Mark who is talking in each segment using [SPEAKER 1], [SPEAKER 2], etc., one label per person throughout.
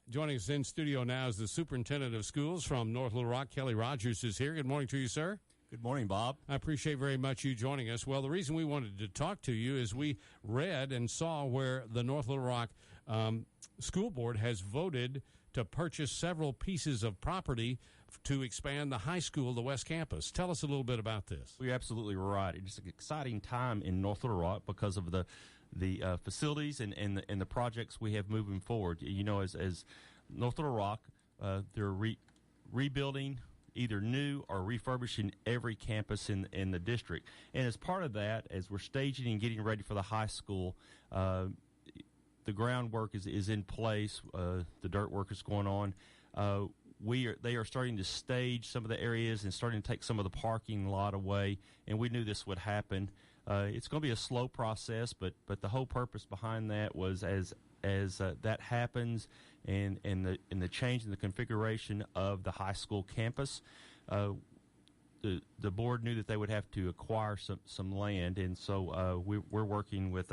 [SPEAKER 1] Joining us in studio now is the superintendent of schools from North Little Rock. Kelly Rogers is here. Good morning to you, sir.
[SPEAKER 2] Good morning, Bob.
[SPEAKER 1] I appreciate very much you joining us. Well, the reason we wanted to talk to you is we read and saw where the North Little Rock School Board has voted to purchase several pieces of property to expand the high school, the West Campus. Tell us a little bit about this.
[SPEAKER 2] You're absolutely right. It's an exciting time in North Little Rock because of the facilities and the projects we have moving forward. You know, as North Little Rock, they're rebuilding either new or refurbishing every campus in the district. And as part of that, as we're staging and getting ready for the high school, the groundwork is in place. The dirt work is going on. They are starting to stage some of the areas and starting to take some of the parking lot away, and we knew this would happen. It's going to be a slow process, but the whole purpose behind that was as that happens and the change in the configuration of the high school campus, the board knew that they would have to acquire some land, and so we're working with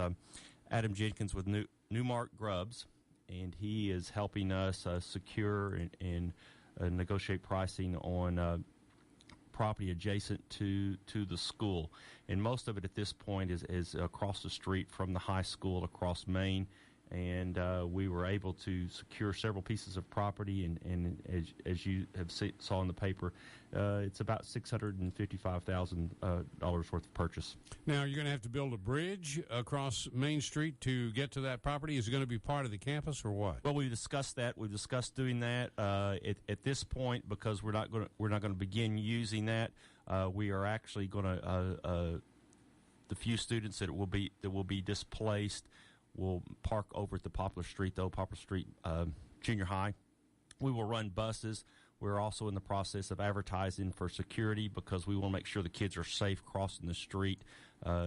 [SPEAKER 2] Adam Jenkins with Newmark Grubbs, and he is helping us secure and negotiate pricing on property adjacent to the school. And most of it at this point is across the street from the high school across Main. And we were able to secure several pieces of property, and as you have saw in the paper, it's about $655,000 worth of purchase.
[SPEAKER 1] Now, you're going to have to build a bridge across Main Street to get to that property. Is it going to be part of the campus or what?
[SPEAKER 2] Well, we've discussed that. We've discussed doing that. At this point, because we're not going to begin using that, we are actually going to the few students that will be displaced will park over at the Poplar Street Junior High. We will run buses. We're also in the process of advertising for security because we want to make sure the kids are safe crossing the street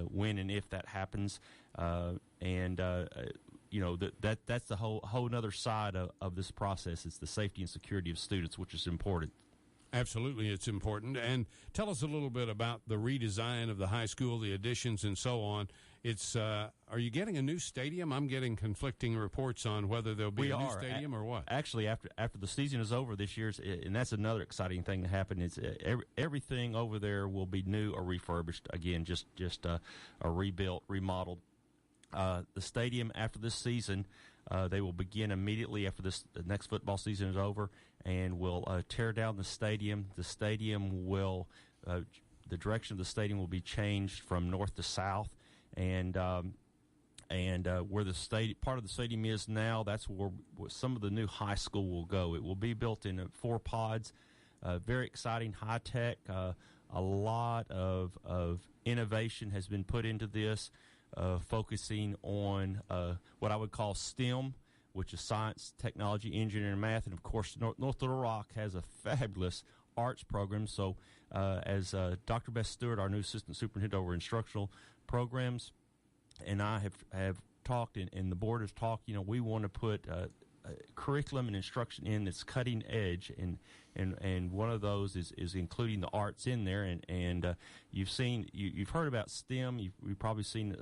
[SPEAKER 2] when and if that happens. That's the whole another side of this process. It's the safety and security of students, which is important.
[SPEAKER 1] Absolutely, it's important. And tell us a little bit about the redesign of the high school, the additions, and so on. It's are you getting a new stadium? I'm getting conflicting reports on whether there'll be a new stadium or what.
[SPEAKER 2] Actually, after the season is over this year, and that's another exciting thing to happen. Is everything over there will be new or refurbished again, just a rebuilt, remodeled. The stadium after this season, they will begin immediately after the next football season is over, and will tear down the stadium. The stadium will, the direction of the stadium will be changed from north to south, and where the part of the stadium is now, that's where some of the new high school will go. It will be built in 4 pods, very exciting, high tech. A lot of innovation has been put into this. Focusing on what I would call STEM, which is science, technology, engineering, and math. And, of course, North Little Rock has a fabulous arts program. So as Dr. Beth Stewart, our new assistant superintendent over instructional programs, and I have talked, and the board has talked, we want to put curriculum and instruction in that's cutting edge, and one of those is including the arts in there, and you've heard about STEM, you've probably seen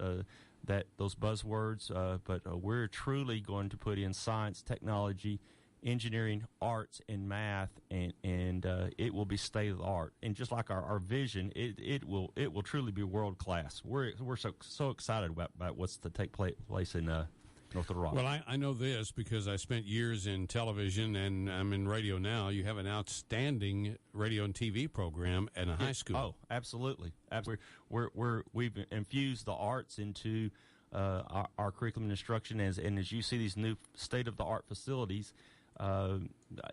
[SPEAKER 2] those buzzwords, but we're truly going to put in science, technology, engineering, arts, and math, and it will be state of the art. And just like our vision, it will truly be world class. We're so excited about what's to take place in North Little Rock.
[SPEAKER 1] Well, I know this because I spent years in television and I'm in radio now. You have an outstanding radio and TV program at a high school.
[SPEAKER 2] Oh, absolutely. We've infused the arts into our curriculum and instruction, and as you see these new state-of-the-art facilities,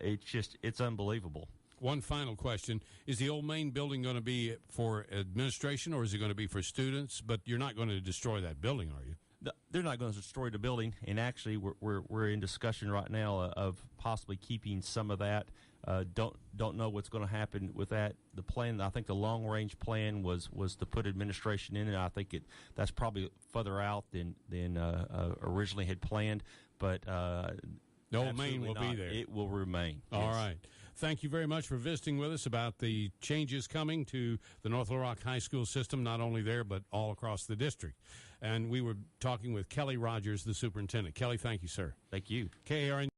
[SPEAKER 2] it's unbelievable.
[SPEAKER 1] One final question. Is the old main building going to be for administration, or is it going to be for students? But you're not going to destroy that building, are you?
[SPEAKER 2] They're not going to destroy the building, and actually we're in discussion right now of possibly keeping some of that. Don't know what's going to happen with that. The plan, I think the long range plan was to put administration in it. I think that's probably further out than originally had planned, but
[SPEAKER 1] the old main will be there.
[SPEAKER 2] It will remain.
[SPEAKER 1] All right. Thank you very much for visiting with us about the changes coming to the North Little Rock High School system, not only there, but all across the district. And we were talking with Kelly Rogers, the superintendent. Kelly, thank you, sir.
[SPEAKER 2] Thank you.
[SPEAKER 1] KRN.